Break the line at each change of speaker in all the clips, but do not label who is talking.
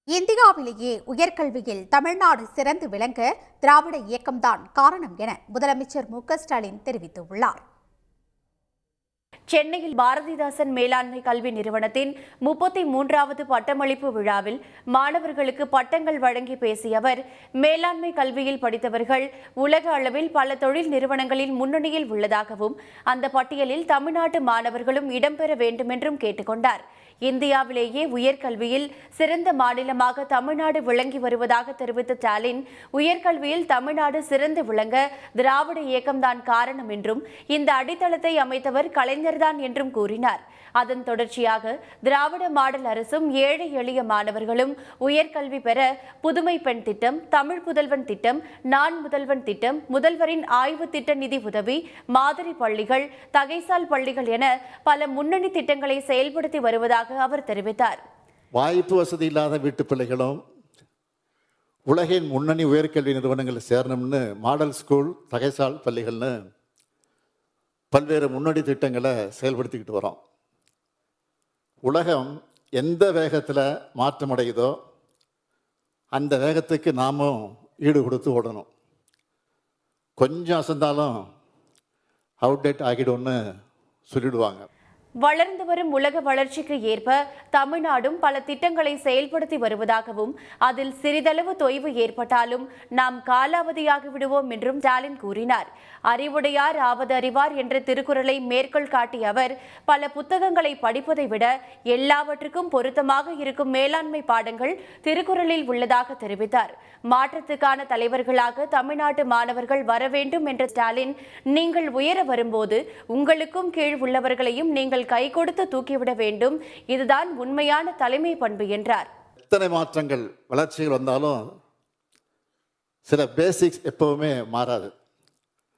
இந்தியாவிலேயே உயர்கல்வியில் தமிழ்நாடு சிறந்து விளங்க திராவிட இயக்கம்தான் காரணம் என முதலமைச்சர் மு.க.ஸ்டாலின் தெரிவித்துள்ளார்.
சென்னையில் பாரதிதாசன் மேலாண்மை கல்வி நிறுவனத்தின் 33வது பட்டமளிப்பு விழாவில் மாணவர்களுக்கு பட்டங்கள் வழங்கி பேசிய அவர், மேலாண்மை கல்வியில் படித்தவர்கள் உலக அளவில் பல தொழில் நிறுவனங்களில் முன்னணியில் உள்ளதாகவும் அந்த பட்டியலில் தமிழ்நாட்டு மாணவர்களும் இடம்பெற வேண்டும் என்றும் கேட்டுக்கொண்டார். இந்தியாவிலேயே உயர்கல்வியில் சிறந்த மாநிலமாக தமிழ்நாடு விளங்கி வருவதாக தெரிவித்த ஸ்டாலின், உயர்கல்வியில் தமிழ்நாடு சிறந்து விளங்க திராவிட இயக்கம்தான் காரணம் என்றும் இந்த அடித்தளத்தை அமைத்தவர் கலைஞர்தான் என்றும் கூறினார். அதன் தொடர்ச்சியாக திராவிட மாடல் அரசும் ஏழை எளிய மாணவர்களும் உயர்கல்வி பெற புதுமை பெண் திட்டம், தமிழ் புதல்வன் திட்டம், நான் முதல்வன் திட்டம், முதல்வரின் ஆய்வு திட்ட நிதி உதவி, மாதிரி பள்ளிகள், தகைசால் பள்ளிகள் என பல முன்னணி திட்டங்களை செயல்படுத்தி வருவதாக அவர் தெரிவித்தார்.
வாய்ப்பு வசதி இல்லாத வீட்டு பிள்ளைகளும் உலகின் முன்னணி உயர்கல்வி நிறுவனங்களில் சேரணும்னு மாடல் ஸ்கூல், தகைசால் பள்ளிகள்னு பல்வேறு முன்னணி திட்டங்களை செயல்படுத்திக்கிட்டு வரோம். உலகம் எந்த வேகத்தில் மாற்றமடையுதோ அந்த வேகத்துக்கு நாமும் ஈடு கொடுத்து ஓடணும். கொஞ்சம் அசந்தாலும் அவுடேட் ஆகிடும்னு சொல்லிடுவாங்க.
வளர்ந்து வரும் உலக வளர்ச்சிக்கு ஏற்ப தமிழ்நாடும் பல திட்டங்களை செயல்படுத்தி வருவதாகவும் அதில் சிறிதளவு தொய்வு ஏற்பட்டாலும் நாம் காலாவதியாகி விடுவோம் என்றும் ஸ்டாலின் கூறினார். அறிவுடையார் ஆவது அறிவார் என்ற திருக்குறளை மேற்கோள் காட்டிய அவர், பல புத்தகங்களை படிப்பதை விட எல்லாவற்றுக்கும் பொருத்தமாக இருக்கும் மேலாண்மை பாடங்கள் திருக்குறளில் உள்ளதாக தெரிவித்தார். மாற்றத்துக்கான தலைவர்களாக தமிழ்நாட்டு மாணவர்கள் வர வேண்டும் என்ற ஸ்டாலின், நீங்கள் உயர வரும்போது உங்களுக்கும் கீழ் உள்ளவர்களையும் நீங்கள் கை கொடுத்து தூக்கிவிட வேண்டும், இதுதான் உண்மையான தலைமை பண்பு என்றார்.
எத்தனை மாற்றங்கள் வளர்ச்சிகள் வந்தாலும் சில பேசிக்ஸ் எப்பவுமே மாறாது.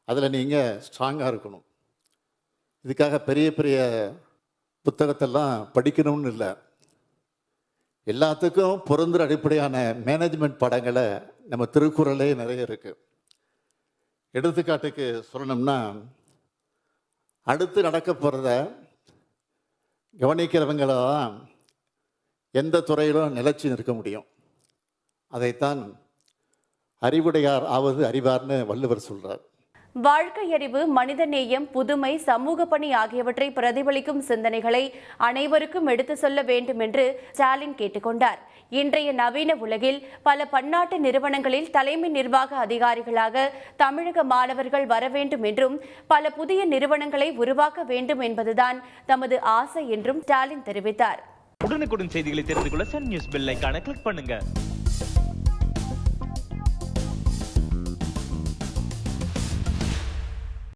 அதில் நீங்கள் ஸ்ட்ராங்காக இருக்கணும். இதுக்காக பெரிய பெரிய புத்தகத்தெல்லாம் படிக்கணும்னு இல்லை. எல்லாத்துக்கும் பொருந்துற அடிப்படையான மேனேஜ்மெண்ட் படங்களை நம்ம திருக்குறளே நிறைய இருக்குது. எடுத்துக்காட்டுக்கு சொல்லணும்னா, அடுத்து நடக்க போகிறத கவனிக்கிறவங்கள தான் எந்த துறையிலும் நிலைச்சி நிற்க முடியும். அதைத்தான் அறிவுடையார் ஆவது அறிவார்னு வள்ளுவர் சொல்றார்.
வாழ்க்கை அறிவு, மனிதநேயம், புதுமை, சமூக பணி ஆகியவற்றை பிரதிபலிக்கும் சிந்தனைகளை அனைவருக்கும் எடுத்து சொல்ல வேண்டும் என்று ஸ்டாலின் கேட்டுக்கொண்டார். இன்றைய நவீன உலகில் பல பன்னாட்டு நிறுவனங்களில் தலைமை நிர்வாக அதிகாரிகளாக தமிழக மாணவர்கள் வர வேண்டும் என்றும் பல புதிய நிறுவனங்களை உருவாக்க வேண்டும் என்பதுதான் தமது ஆசை என்றும் ஸ்டாலின் தெரிவித்தார்.
உடனுக்குடன் செய்திகளை தெரிந்து கொள்ள சன் நியூஸ் பெல் ஐகானை கிளிக் பண்ணுங்க.